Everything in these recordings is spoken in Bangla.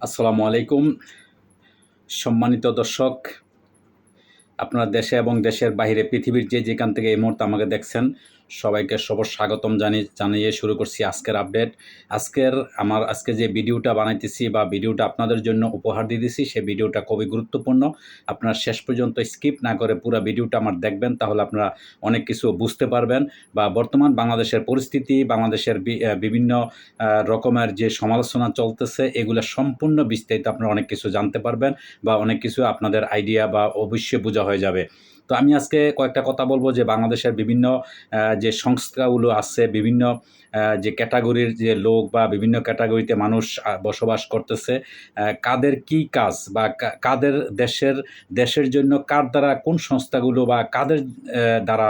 আসসালামু আলাইকুম সম্মানিত দর্শক, আপনারা দেশে এবং দেশের বাইরে পৃথিবীর যে যেখান থেকে এই মুহূর্তে আমাকে দেখছেন সবাইকে স্বাগতম জানিয়ে শুরু করছি আজকের আপডেট। আজকে যে ভিডিওটা বানাইতেছি বা ভিডিওটা আপনাদের জন্য উপহার দিতেছি, সেই ভিডিওটা খুবই গুরুত্বপূর্ণ। আপনারা শেষ পর্যন্ত স্কিপ না করে পুরো ভিডিওটা আমার দেখবেন, তাহলে আপনারা অনেক কিছু বুঝতে পারবেন বা বর্তমান বাংলাদেশের পরিস্থিতি, বাংলাদেশের বিভিন্ন রকমের যে সমালোচনা চলতেছে, এগুলো সম্পূর্ণ বিস্তারিত আপনারা অনেক কিছু জানতে পারবেন বা অনেক কিছু আপনাদের আইডিয়া বা অবশ্যই বোঝা হয়ে যাবে। তো আমি আজকে কয়েকটা কথা বলবো যে বাংলাদেশের বিভিন্ন যে সংস্থাগুলো আছে, বিভিন্ন যে ক্যাটাগরির যে লোক বা বিভিন্ন ক্যাটাগরিতে মানুষ বসবাস করতেছে, কাদের কি কাজ বা কাদের দেশের জন্য কার দ্বারা কোন সংস্থাগুলো বা কাদের দ্বারা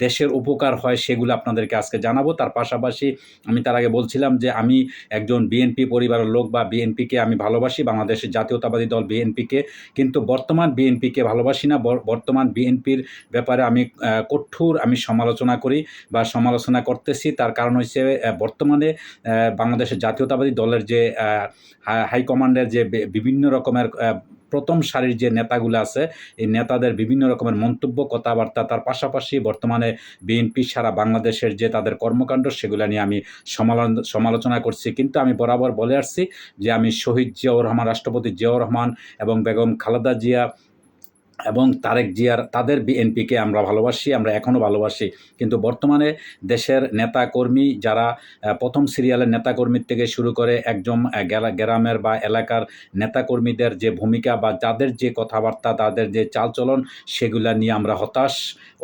দেশের উপকার হয় সেগুলো আপনাদেরকে আজকে জানাবো। তার পাশাপাশি আমি তার আগে বলছিলাম যে আমি একজন বিএনপি পরিবারের লোক বা বিএনপিকে আমি ভালোবাসি, বাংলাদেশের জাতীয়তাবাদী দল বিএনপিকে, কিন্তু বর্তমান বিএনপিকে ভালোবাসি না। বর্তমান বিএনপির ব্যাপারে আমি কঠোর সমালোচনা করি বা সমালোচনা করতেছি। তার কারণ হচ্ছে বর্তমানে বাংলাদেশের জাতীয়তাবাদী দলের যে হাইকমান্ডের যে বিভিন্ন রকমের প্রথম সারির যে নেতাগুলো আছে, এই নেতাদের বিভিন্ন রকমের মন্তব্য, কথাবার্তা, তার পাশাপাশি বর্তমানে বিএনপি সারা বাংলাদেশের যে তাদের কর্মকাণ্ড, সেগুলো নিয়ে আমি সমালোচনা করছি। কিন্তু আমি বরাবর বলে আসছি যে আমি শহীদ জিয়াউর রহমান, রাষ্ট্রপতি জিয়াউর রহমান এবং বেগম খালেদা জিয়া এবং তারেক জিয়ার তাদের বিএনপিকে আমরা ভালোবাসি, আমরা এখনও ভালোবাসি। কিন্তু বর্তমানে দেশের নেতাকর্মী যারা প্রথম সিরিয়ালের নেতাকর্মীর থেকে শুরু করে একজন গ্রামের বা এলাকার নেতাকর্মীদের যে ভূমিকা বা তাদের যে কথাবার্তা, তাদের যে চালচলন, সেগুলা নিয়ে আমরা হতাশ।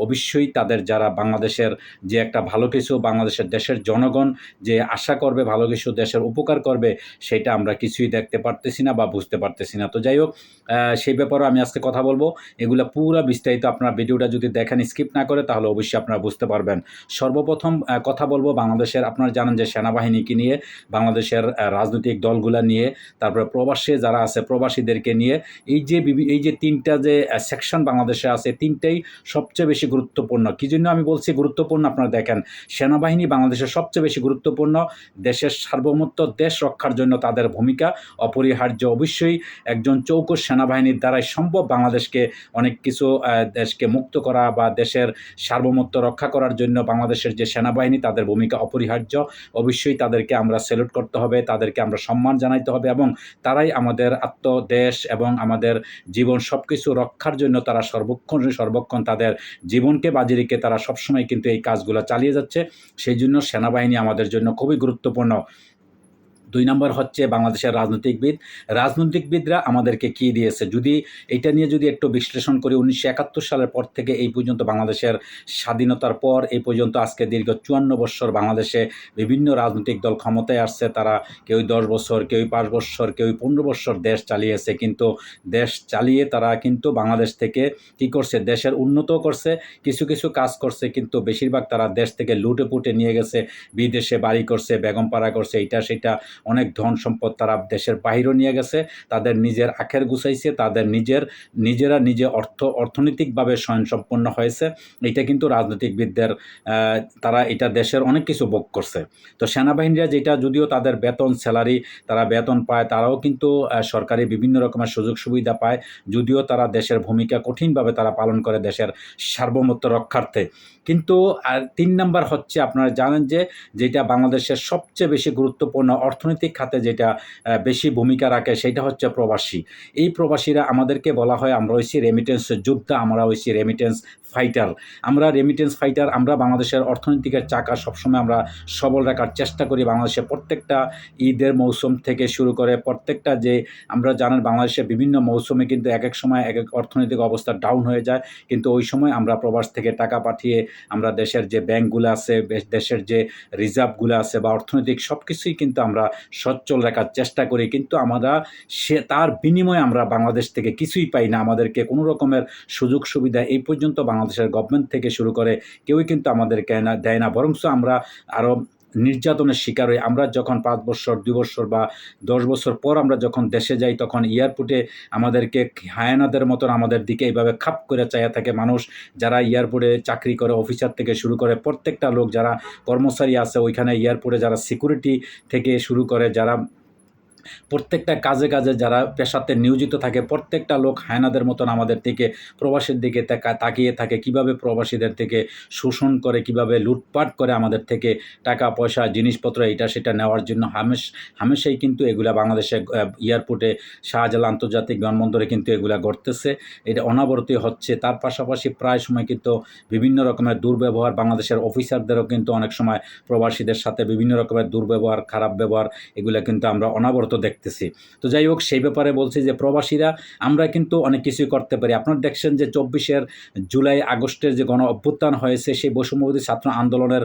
অবশ্যই তাদের যারা বাংলাদেশের যে একটা ভালো কিছু, বাংলাদেশের দেশের জনগণ যে আশা করবে ভালো কিছু, দেশের উপকার করবে, সেটা আমরা কিছুই দেখতে পারতেছি না বা বুঝতে পারতেছি না। তো যাই হোক, সেই ব্যাপারে আমি আজকে কথা বলবো। এগুলা পুরা বিস্তারিত আপনারা ভিডিওটা যদি দেখেন, স্কিপ না করে, তাহলে অবশ্যই আপনারা বুঝতে পারবেন। সর্বপ্রথম কথা বলবো বাংলাদেশের, আপনারা জানেন যে সেনাবাহিনীকে নিয়ে, বাংলাদেশের রাজনৈতিক দলগুলা নিয়ে, তারপরে প্রবাসে যারা আছে প্রবাসীদেরকে নিয়ে, এই যে তিনটা যে সেকশন বাংলাদেশে আছে, তিনটাই সবচেয়ে বেশি গুরুত্বপূর্ণ। কী জন্য আমি বলছি গুরুত্বপূর্ণ, আপনারা দেখেন, সেনাবাহিনী বাংলাদেশের সবচেয়ে বেশি গুরুত্বপূর্ণ। দেশের সার্বভৌমত্ব, দেশ রক্ষার জন্য তাদের ভূমিকা অপরিহার্য। অবশ্যই একজন চৌকস সেনাবাহিনীর দ্বারাই সম্ভব বাংলাদেশকে অনেক কিছু, দেশকে মুক্ত করা বা দেশের সার্বভৌমত্ব রক্ষা করার জন্য বাংলাদেশের যে সেনাবাহিনী, তাদের ভূমিকা অপরিহার্য। অবশ্যই তাদেরকে আমরা স্যালুট করতে হবে, তাদেরকে আমরা সম্মান জানাইতে হবে, এবং তারাই আমাদের দেশ এবং আমাদের জীবন সব কিছু রক্ষার জন্য তারা সর্বক্ষণ তাদের জীবনকে বাজি রেখে তারা সবসময় কিন্তু এই কাজগুলো চালিয়ে যাচ্ছে। সেই জন্য সেনাবাহিনী আমাদের জন্য খুবই গুরুত্বপূর্ণ। ২ নম্বর হচ্ছে বাংলাদেশের রাজনৈতিকবিদরা আমাদেরকে কী দিয়েছে, যদি এটা নিয়ে যদি একটু বিশ্লেষণ করি, ১৯৭১ সালের পর থেকে এই পর্যন্ত, বাংলাদেশের স্বাধীনতার পর এই পর্যন্ত আজকে দীর্ঘ ৫৪ বৎসর বাংলাদেশে বিভিন্ন রাজনৈতিক দল ক্ষমতায় আসছে। তারা কেউ ১০ বছর, কেউ ৫ বৎসর, কেউ ১৫ বৎসর দেশ চালিয়েছে। কিন্তু দেশ চালিয়ে তারা কিন্তু বাংলাদেশ থেকে কী করছে, দেশের উন্নতও করছে, কিছু কিছু কাজ করছে, কিন্তু বেশিরভাগ তারা দেশ থেকে লুটেপুটে নিয়ে গেছে, বিদেশে বাড়ি করছে, বেগমপাড়া করছে, এইটা সেটা, অনেক ধন সম্পদ তারা দেশের বাহিরেও নিয়ে গেছে, তাদের নিজের আখের গুছাইছে, তাদের নিজেরা অর্থনৈতিকভাবে স্বয়ংসম্পন্ন হয়েছে। এটা কিন্তু রাজনৈতিকবিদদের, তারা এটা দেশের অনেক কিছু ভোগ করছে। তো সেনাবাহিনীরা যেটা, যদিও তাদের বেতন, স্যালারি, তারা বেতন পায়, তারাও কিন্তু সরকারি বিভিন্ন রকমের সুযোগ সুবিধা পায়, যদিও তারা দেশের ভূমিকা কঠিনভাবে তারা পালন করে দেশের সার্বভৌমত্ব রক্ষার্থে। কিন্তু আর ৩ নাম্বার হচ্ছে, আপনারা জানেন যে যেটা বাংলাদেশের সবচেয়ে বেশি গুরুত্বপূর্ণ অর্থনৈতিক খাতে যেটা বেশি ভূমিকা রাখে, সেটা হচ্ছে প্রবাসী। এই প্রবাসীরা আমাদেরকে বলা হয় আমরা হইছি রেমিটেন্স যোদ্ধা, আমরা হইছি রেমিটেন্স ফাইটার। আমরা বাংলাদেশের অর্থনৈতিকের চাকা সবসময় আমরা সবল রাখার চেষ্টা করি। বাংলাদেশের প্রত্যেকটা ঈদের মৌসুম থেকে শুরু করে প্রত্যেকটা, যে আমরা জানেন বাংলাদেশের বিভিন্ন মৌসুমে কিন্তু এক এক সময় এক এক অর্থনৈতিক অবস্থা ডাউন হয়ে যায়, কিন্তু ওই সময় আমরা প্রবাস থেকে টাকা পাঠিয়ে আমরা দেশের যে ব্যাংকগুলো আছে, দেশের যে রিজার্ভগুলো আছে বা অর্থনৈতিক সব কিছুই কিন্তু আমরা সচ্ছল রাখার চেষ্টা করি। কিন্তু আমরা তার বিনিময়ে আমরা বাংলাদেশ থেকে কিছুই পাই না, আমাদেরকে কোনো রকমের সুযোগ সুবিধা এই পর্যন্ত বাংলাদেশের গভর্নমেন্ট থেকে শুরু করে কেউই কিন্তু আমাদেরকে দেয় না, বরঞ্চ আমরা আরও নির্যাতনের শিকার হই। আমরা যখন ৫ বছর, ২ বছর বা ১০ বছর পর আমরা যখন দেশে যাই, তখন এয়ারপোর্টে আমাদেরকে হায়ানাদের মতন আমাদের দিকে এইভাবে খাপ করে চাইয়া থাকে মানুষ, যারা এয়ারপোর্টে চাকরি করে, অফিসার থেকে শুরু করে প্রত্যেকটা লোক যারা কর্মচারী আছে ওইখানে এয়ারপোর্টে, যারা সিকিউরিটি থেকে শুরু করে, যারা প্রত্যেকটা কাজে কাজে যারা পেশাতে নিয়োজিত থাকে প্রত্যেকটা লোক হায়নাদের মতন আমাদের থেকে প্রবাসীর দিকে তাকিয়ে থাকে, কিভাবে প্রবাসীদের থেকে শোষণ করে, কিভাবে লুটপাট করে আমাদের থেকে টাকা পয়সা জিনিসপত্র এটা সেটা নেওয়ার জন্য হামেশাই কিন্তু এগুলা বাংলাদেশে এয়ারপোর্টে শাহজালাল আন্তর্জাতিক বিমানবন্দরে কিন্তু এগুলা ঘটতেছে, এটা অনাবরতই হচ্ছে। তার পাশাপাশি প্রায় সময় কিন্তু বিভিন্ন রকমের দুর্ব্যবহার, বাংলাদেশের অফিসারদেরও কিন্তু অনেক সময় প্রবাসীদের সাথে বিভিন্ন রকমের দুর্ব্যবহার, খারাপ ব্যবহার এগুলো কিন্তু আমরা অনাবরত দেখতেছি। তো যাই হোক, সেই ব্যাপারে বলছি যে প্রবাসীরা আমরা কিন্তু অনেক কিছুই করতে পারি। আপনারা দেখছেন যে 24 জুলাই আগস্টের যে গণ অভ্যুত্থান হয়েছে, সেই বৈষম্যবিরোধী ছাত্র আন্দোলনের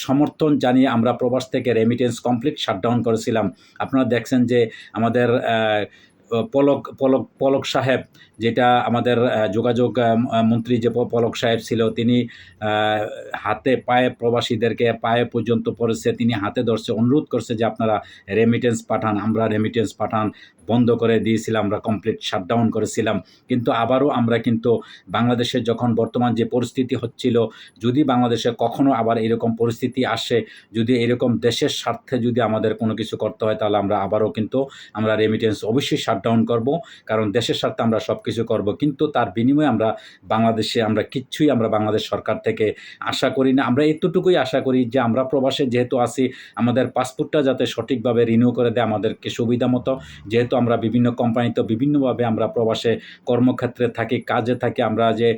সমর্থন জানিয়ে আমরা প্রবাস থেকে রেমিটেন্স কমপ্লিট শাটডাউন করেছিলাম। আপনারা দেখছেন যে আমাদের পলক সাহেব, যেটা আমাদের যোগাযোগ মন্ত্রী যে পলক সাহেব ছিল, তিনি হাতে পায়ে প্রবাসীদেরকে পায়ে পর্যন্ত পড়েছে, তিনি হাতে ধরছে, অনুরোধ করছে যে আপনারা রেমিটেন্স পাঠান। আমরা রেমিটেন্স পাঠান বন্ধ করে দিয়েছিলাম, আমরা কমপ্লিট শাটডাউন করেছিলাম। কিন্তু আবারও আমরা কিন্তু বাংলাদেশের যখন বর্তমান যে পরিস্থিতি হচ্ছিল, যদি বাংলাদেশে কখনো আবার এরকম পরিস্থিতি আসে, যদি এরকম দেশের স্বার্থে যদি আমাদের কোনো কিছু করতে হয়, তাহলে আমরা আবারও কিন্তু আমরা রেমিটেন্স অবশ্যই শাটডাউন করব, কারণ দেশের স্বার্থে আমরা সব কিছু করব। কিন্তু তার বিনিময়ে আমরা বাংলাদেশে আমরা কিচ্ছুই আমরা বাংলাদেশ সরকার থেকে আশা করি না। আমরা এতটুকুই আশা করি যে আমরা প্রবাসে যেহেতু আছি, আমাদের পাসপোর্টটা যাতে সঠিকভাবে রিনিউ করে দেয় আমাদেরকে সুবিধা মতো, যেহেতু আমরা বিভিন্ন কোম্পানিতে বিভিন্নভাবে আমরা প্রবাসে কর্মক্ষেত্রে থাকি, কাজে থাকি, আমরা যে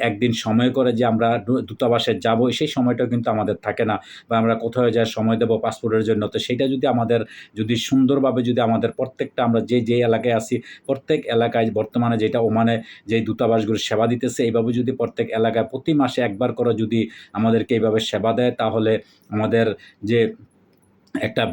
একদিন সময় করে যে আমরা দূতাবাসে যাব, সেই সময়টাও কিন্তু আমাদের থাকে না, বা আমরা কোথাও যায় সময় দেবো পাসপোর্টের জন্য। তো সেইটা যদি আমাদের যদি সুন্দরভাবে যদি আমাদের প্রত্যেকটা আমরা যে এলাকায় আছি, প্রত্যেক এলাকায় বর্তমানে যেটা ওমানে যেই দূতাবাসগুলো সেবা দিতেছে, এইভাবে যদি প্রত্যেক এলাকায় প্রতি মাসে একবার করে যদি আমাদেরকে এইভাবে সেবা দেয়, তাহলে আমাদের যে একটা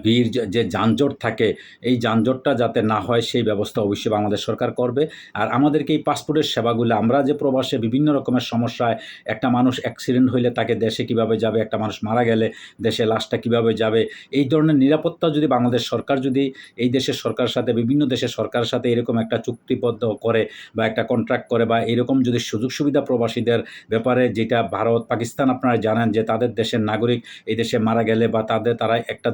যে যানজট থাকে, এই যানজটটা যাতে না হয় সেই ব্যবস্থা অবশ্যই বাংলাদেশ সরকার করবে। আর আমাদেরকে এই পাসপোর্টের সেবাগুলো, আমরা যে প্রবাসে বিভিন্ন রকমের সমস্যায়, একটা মানুষ অ্যাক্সিডেন্ট হইলে তাকে দেশে কিভাবে যাবে, একটা মানুষ মারা গেলে দেশে লাশটা কিভাবে যাবে, এই ধরনের নিরাপত্তা যদি বাংলাদেশ সরকার যদি এই দেশের সরকারের সাথে বিভিন্ন দেশের সরকারের সাথে এরকম একটা চুক্তিবদ্ধ করে বা একটা কন্ট্রাক্ট করে, বা এরকম যদি সুযোগ সুবিধা প্রবাসীদের ব্যাপারে, যেটা ভারত পাকিস্তান আপনারা জানেন যে তাদের দেশের নাগরিক এই দেশে মারা গেলে বা তারা একটা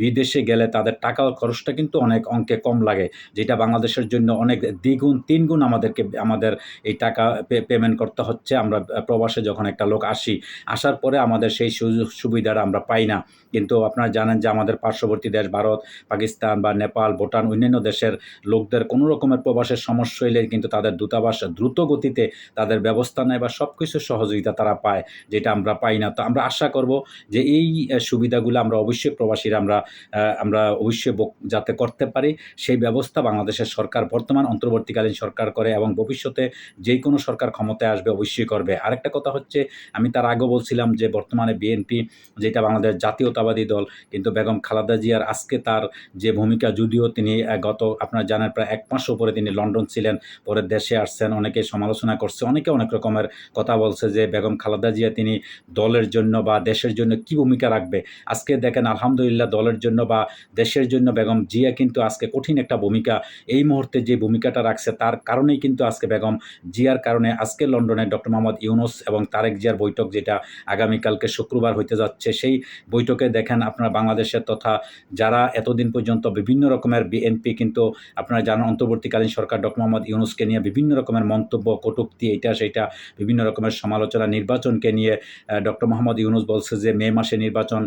বিদেশে গেলে তাদের টাকা খরচটা কিন্তু অনেক অঙ্কে কম লাগে, যেটা বাংলাদেশের জন্য অনেক দ্বিগুণ তিনগুণ আমাদের এই টাকা পেমেন্ট করতে হচ্ছে। আমরা প্রবাসে যখন একটা লোক আসার পরে আমাদের সেই সুযোগ সুবিধাটা আমরা পাই না। কিন্তু আপনারা জানেন যে আমাদের পার্শ্ববর্তী দেশ ভারত, পাকিস্তান বা নেপাল, ভুটান, অন্যান্য দেশের লোকদের কোনো রকমের প্রবাসের সমস্যা হইলে কিন্তু তাদের দূতাবাস দ্রুত গতিতে তাদের ব্যবস্থা নেয় বা সব কিছু সহযোগিতা তারা পায়, যেটা আমরা পাই না। তো আমরা আশা করব যে এই সুবিধাগুলো আমরা অবশ্যই প্রবাসীরা আমরা অবশ্যই যাতে করতে পারি, সেই ব্যবস্থা বাংলাদেশের সরকার, বর্তমান অন্তর্বর্তীকালীন সরকার করে, এবং ভবিষ্যতে যে কোনো সরকার ক্ষমতায় আসবে অবশ্যই করবে। আরেকটা কথা হচ্ছে, আমি তার আগেও বলছিলাম যে বর্তমানে বিএনপি, যেটা বাংলাদেশ জাতীয়তাবাদী দল, কিন্তু বেগম খালেদা জিয়ার আজকে তার যে ভূমিকা, যদিও তিনি আপনারা জানেন প্রায় 1 মাস উপরে তিনি লন্ডন ছিলেন, পরে দেশে আসছেন, অনেকে সমালোচনা করছে, অনেকে অনেক রকমের কথা বলছে যে বেগম খালেদা জিয়া তিনি দলের জন্য বা দেশের জন্য কি ভূমিকা রাখবে। আজকে দেখেন আলহামদুলিল্লাহ, দলের জন্য বা দেশের জন্য বেগম জিয়া কিন্তু আজকে কঠিন একটা ভূমিকা, এই মুহূর্তে যে ভূমিকাটা রাখছে তার কারণেই কিন্তু আজকে বেগম জিয়ার কারণে আজকে লন্ডনে ডক্টর মোহাম্মদ ইউনূস এবং তারেক জিয়ার বৈঠক, যেটা আগামীকালকে শুক্রবার হইতে যাচ্ছে, সেই বৈঠকে দেখেন আপনারা বাংলাদেশের তথা যারা এতদিন পর্যন্ত বিভিন্ন রকমের বিএনপি, কিন্তু আপনারা জানেন অন্তর্বর্তীকালীন সরকার ডক্টর মোহাম্মদ ইউনূসকে নিয়ে বিভিন্ন রকমের মন্তব্য, কটূক্তি, এটা সেটা বিভিন্ন রকমের সমালোচনা, নির্বাচনকে নিয়ে ডক্টর মোহাম্মদ ইউনূস বলছে যে মে মাসে নির্বাচন,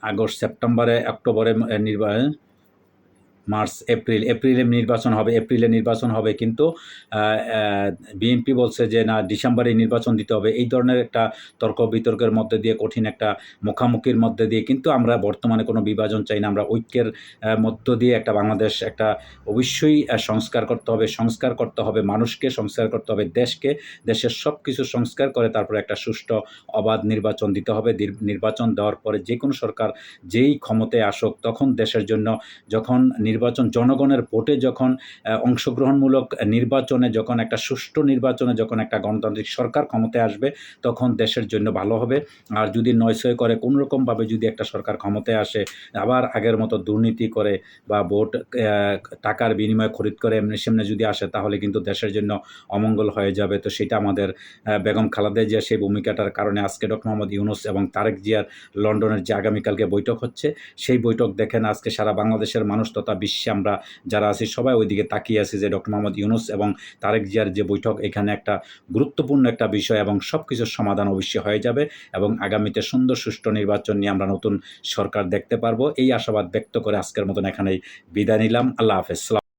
আগস্ট, সেপ্টেম্বরে, অক্টোবরে মার্চ, এপ্রিলে নির্বাচন হবে, কিন্তু বিএনপি বলছে যে না, ডিসেম্বরে নির্বাচন দিতে হবে। এই ধরনের একটা তর্ক বিতর্কের মধ্যে দিয়ে, কঠিন একটা মুখামুখির মধ্যে দিয়ে, কিন্তু আমরা বর্তমানে কোনো বিভাজন চাই না, আমরা ঐক্যের মধ্য দিয়ে একটা বাংলাদেশ, একটা অবশ্যই সংস্কার করতে হবে মানুষকে, সংস্কার করতে হবে দেশকে, দেশের সব কিছু সংস্কার করে তারপরে একটা সুষ্ঠু অবাধ নির্বাচন দিতে হবে। নির্বাচন দেওয়ার পরে যে কোনো সরকার যেই ক্ষমতায় আসুক, তখন দেশের জন্য যখন নির্বাচন জনগণের ভোটে যখন অংশগ্রহণমূলক নির্বাচনে যখন একটা সুষ্ঠু নির্বাচনে যখন একটা গণতান্ত্রিক সরকার ক্ষমতায় আসবে তখন দেশের জন্য ভালো হবে। আর যদি নয়ছয় করে কোনোরকমভাবে যদি একটা সরকার ক্ষমতায় আসে আবার আগের মতো দুর্নীতি করে বা ভোট টাকার বিনিময়ে খরিদ করে এমনি সেমনি যদি আসে তাহলে কিন্তু দেশের জন্য অমঙ্গল হয়ে যাবে। তো সেটা আমাদের বেগম খালেদা জিয়া সেই ভূমিকাটার কারণে আজকে ডক্টর মোহাম্মদ ইউনূস এবং তারেক জিয়ার লন্ডনের যে আগামীকালকে বৈঠক হচ্ছে সেই বৈঠক দেখেন আজকে সারা বাংলাদেশের মানুষ তথা বিশ্বে আমরা যারা আছি সবাই ওইদিকে তাকিয়ে আছি যে ডক্টর মোহাম্মদ ইউনূস এবং তারেক জিয়ার যে বৈঠক এখানে একটা গুরুত্বপূর্ণ একটা বিষয় এবং সব কিছুর সমাধান অবশ্যই হয়ে যাবে এবং আগামীতে সুন্দর সুষ্ঠু নির্বাচন নিয়ে আমরা নতুন সরকার দেখতে পারবো এই আশাবাদ ব্যক্ত করে আজকের মতন এখানেই বিদায় নিলাম। আল্লাহ হাফেজ।